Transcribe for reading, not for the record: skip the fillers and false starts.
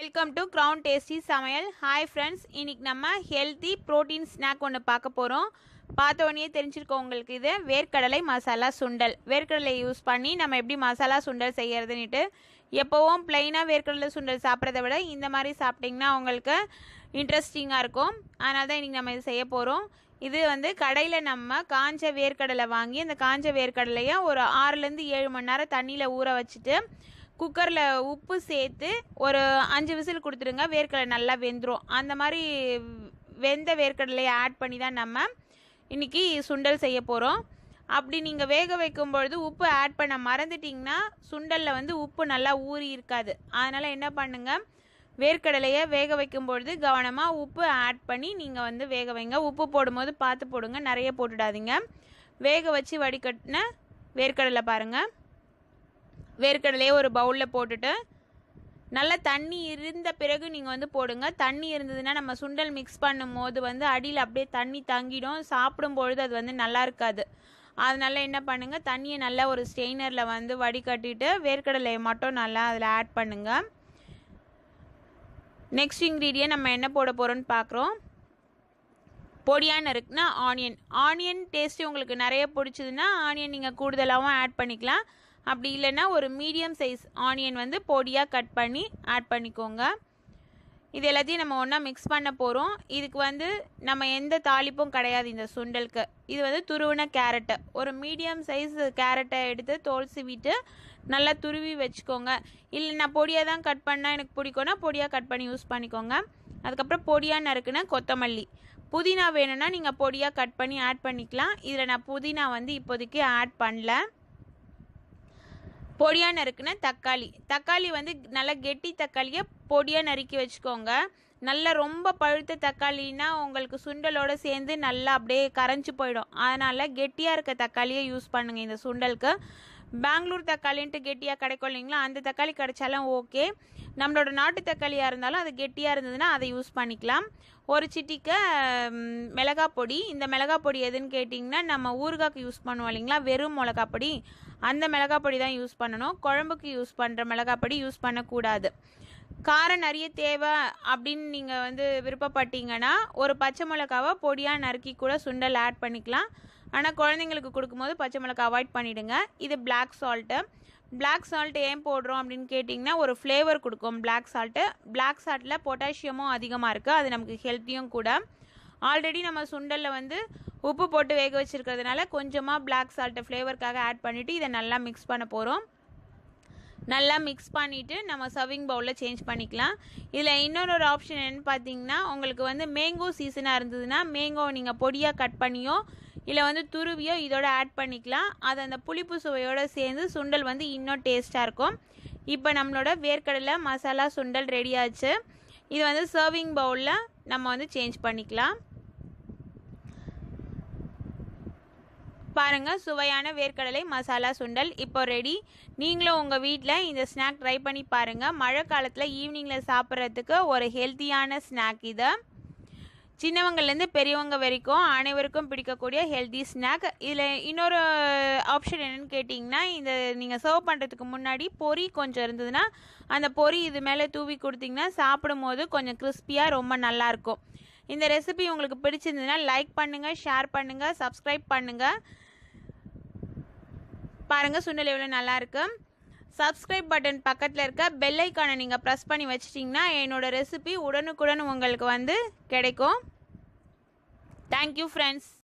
Welcome to crown tasty சமையல். Hi friends, இன்றைக்கி நம்ம ஹெல்த்தி ப்ரோட்டீன் ஸ்நாக் ஒன்று பார்க்க போகிறோம். பார்த்த உடனே தெரிஞ்சிருக்கோம் உங்களுக்கு. இது வேர்க்கடலை மசாலா சுண்டல். வேர்க்கடலை யூஸ் பண்ணி நம்ம எப்படி மசாலா சுண்டல் செய்கிறதுன்னுட்டு. எப்போவும் ப்ளைனாக வேர்க்கடலை சுண்டல் சாப்பிட்றத விட இந்த மாதிரி சாப்பிட்டிங்கன்னா உங்களுக்கு இன்ட்ரெஸ்டிங்காக இருக்கும். அதனால தான் இன்றைக்கி நம்ம இது செய்ய போகிறோம். இது கடையில் நம்ம காஞ்ச வேர்க்கடலை வாங்கி அந்த காஞ்ச வேர்க்கடலையை ஒரு 6லேருந்து 7 மணி நேரம் தண்ணியில் ஊற வச்சுட்டு குக்கரில் உப்பு சேர்த்து ஒரு 5 விசில் கொடுத்துருங்க. வேர்க்கடலை நல்லா வெந்துடும். அந்த மாதிரி வெந்த வேர்க்கடலையை ஆட் பண்ணி தான் நம்ம இன்றைக்கி சுண்டல் செய்ய போகிறோம். அப்படி நீங்கள் வேக வைக்கும்பொழுது உப்பு ஆட் பண்ண மறந்துட்டிங்கன்னா சுண்டலில் உப்பு நல்லா ஊறி இருக்காது. அதனால் என்ன பண்ணுங்கள், வேர்க்கடலையை வேக வைக்கும்பொழுது கவனமாக உப்பு ஆட் பண்ணி நீங்கள் வேக வைங்க. உப்பு போடும்போது பார்த்து போடுங்க, நிறைய போட்டுடாதீங்க. வேக வச்சு வடிகட்டின வேர்க்கடலை பாருங்கள். வேர்க்கடலையே ஒரு பவுலில் போட்டுட்டு நல்லா தண்ணி இருந்த பிறகு நீங்கள் போடுங்க. தண்ணி இருந்ததுன்னா நம்ம சுண்டல் மிக்ஸ் பண்ணும் போது அடியில் அப்படியே தண்ணி தங்கிடும். சாப்பிடும்பொழுது அது நல்லா இருக்காது. அதனால என்ன பண்ணுங்கள், தண்ணியை நல்லா ஒரு ஸ்ட்ரெயினரில் வடிகட்டிட்டு வேர்க்கடலையை மட்டும் நல்லா அதில் ஆட் பண்ணுங்கள். நெக்ஸ்ட் இன்க்ரீடியன்ட் நம்ம என்ன போட போகிறோன்னு பார்க்குறோம். பொடியான இருக்குன்னா ஆனியன் டேஸ்ட்டு உங்களுக்கு நிறைய பிடிச்சதுன்னா ஆனியன் நீங்கள் கூடுதலாகவும் ஆட் பண்ணிக்கலாம். அப்படி இல்லைன்னா ஒரு மீடியம் சைஸ் ஆனியன் பொடியாக கட் பண்ணி ஆட் பண்ணிக்கோங்க. இது எல்லாத்தையும் நம்ம ஒன்றா மிக்ஸ் பண்ண போகிறோம். இதுக்கு நம்ம எந்த தாளிப்பும் கிடையாது இந்த சுண்டலுக்கு. இது துருவின கேரட்டு, ஒரு மீடியம் சைஸ் கேரட்டை எடுத்து தோல் சீவிட்டு நல்லா துருவி வச்சுக்கோங்க. இல்லை நான் பொடியாக தான் கட் பண்ணால் எனக்கு பிடிக்கும்னா பொடியாக கட் பண்ணி யூஸ் பண்ணிக்கோங்க. அதுக்கப்புறம் பொடியாக நறுக்குன்னா கொத்தமல்லி, புதினா வேணும்னா நீங்கள் பொடியாக கட் பண்ணி ஆட் பண்ணிக்கலாம். இதில் நான் புதினா இப்போதைக்கு ஆட் பண்ணல. பொடியாக நறுக்குன்னா தக்காளி நல்லா கெட்டி தக்காளியை பொடியாக நறுக்கி வச்சுக்கோங்க. நல்லா ரொம்ப பழுத்த தக்காளின்னா உங்களுக்கு சுண்டலோடு சேர்ந்து நல்லா அப்படியே கரைஞ்சி போயிடும். அதனால் கெட்டியாக இருக்க தக்காளியை யூஸ் பண்ணுங்கள் இந்த சுண்டலுக்கு. பெங்களூர் தக்காளின்ட்டு கெட்டியாக கிடைக்கும் இல்லைங்களா, அந்த தக்காளி கிடைச்சாலும் ஓகே. நம்மளோட நாட்டு தக்காளியாக இருந்தாலும் அது கெட்டியாக இருந்ததுன்னா அதை யூஸ் பண்ணிக்கலாம். ஒரு சிட்டிக்கு மிளகாய் பொடி. இந்த மிளகாய் பொடி எதுன்னு கேட்டிங்கன்னா நம்ம ஊறுகாய்க்கு யூஸ் பண்ணுவோம் இல்லைங்களா, வெறும் மிளகாய் பொடி, அந்த மிளகாய் பொடி தான் யூஸ் பண்ணணும். குழம்புக்கு யூஸ் பண்ணுற மிளகாய் பொடி யூஸ் பண்ணக்கூடாது. காரம் நிறைய தேவை அப்படின்னு நீங்கள் விருப்பப்பட்டீங்கன்னா ஒரு பச்சை மிளகாவை பொடியாக நறுக்கி கூட சுண்டல் ஆட் பண்ணிக்கலாம். ஆனால் குழந்தைங்களுக்கு கொடுக்கும்போது பச்சை மிளகாய் அவாய்ட் பண்ணிவிடுங்க. இது பிளாக் சால்ட்டு ஏன் போடுறோம் அப்படின்னு கேட்டிங்கன்னா ஒரு ஃப்ளேவர் கொடுக்கும் பிளாக் சால்ட்டில் பொட்டாசியமும் அதிகமாக இருக்குது. அது நமக்கு ஹெல்த்தியும் கூட. ஆல்ரெடி நம்ம சுண்டலில் உப்பு போட்டு வேக வச்சுருக்கிறதுனால கொஞ்சமாக பிளாக் சால்ட்டை ஃப்ளேவருக்காக ஆட் பண்ணிவிட்டு இதை நல்லா மிக்ஸ் பண்ண போகிறோம். நல்லா மிக்ஸ் பண்ணிவிட்டு நம்ம சர்விங் பவுலில் சேஞ்ச் பண்ணிக்கலாம். இதில் இன்னொரு ஆப்ஷன் என்னென்னு பார்த்தீங்கன்னா, உங்களுக்கு மேங்கோ சீசனாக இருந்ததுன்னா மேங்கோ நீங்கள் பொடியாக கட் பண்ணியோ இல்லை துருவியோ இதோட ஆட் பண்ணிக்கலாம். அது அந்த புளிப்பு சுவையோடு சேர்ந்து சுண்டல் இன்னும் டேஸ்ட்டாக இருக்கும். இப்போ நம்மளோட வேர்க்கடலை மசாலா சுண்டல் ரெடி ஆச்சு. இது சர்விங் பவுலில் நம்ம சேஞ்ச் பண்ணிக்கலாம். பாருங்கள், சுவையான வேர்க்கடலை மசாலா சுண்டல் இப்போ ரெடி. நீங்களும் உங்கள் வீட்டில் இந்த ஸ்நாக் ட்ரை பண்ணி பாருங்கள். மழை காலத்தில் ஈவினிங்கில் சாப்பிட்றதுக்கு ஒரு ஹெல்த்தியான ஸ்நாக் இது. சின்னவங்கலேருந்து பெரியவங்க வரைக்கும் அனைவருக்கும் பிடிக்கக்கூடிய ஹெல்த்தி ஸ்நாக். இதில் இன்னொரு ஆப்ஷன் என்னென்னு கேட்டிங்கன்னா, இந்த நீங்கள் சர்வ் பண்ணுறதுக்கு முன்னாடி பொரி கொஞ்சம் இருந்ததுன்னா அந்த பொரி இது மேலே தூவி கொடுத்திங்கன்னா சாப்பிடும் போது கொஞ்சம் கிறிஸ்பியாக ரொம்ப நல்லாயிருக்கும். இந்த ரெசிபி உங்களுக்கு பிடிச்சிருந்ததுன்னா லைக் பண்ணுங்கள், ஷேர் பண்ணுங்கள், சப்ஸ்கிரைப் பண்ணுங்கள். பாருங்கள் சுண்டல் எவ்வளோ நல்லாயிருக்கு. சப்ஸ்கிரைப் பட்டன் பக்கத்தில் இருக்க பெல் ஐக்கானை நீங்கள் ப்ரெஸ் பண்ணி வச்சிட்டிங்கன்னா என்னோடய ரெசிபி உடனுக்குடன் உங்களுக்கு கிடைக்கும். Thank you friends.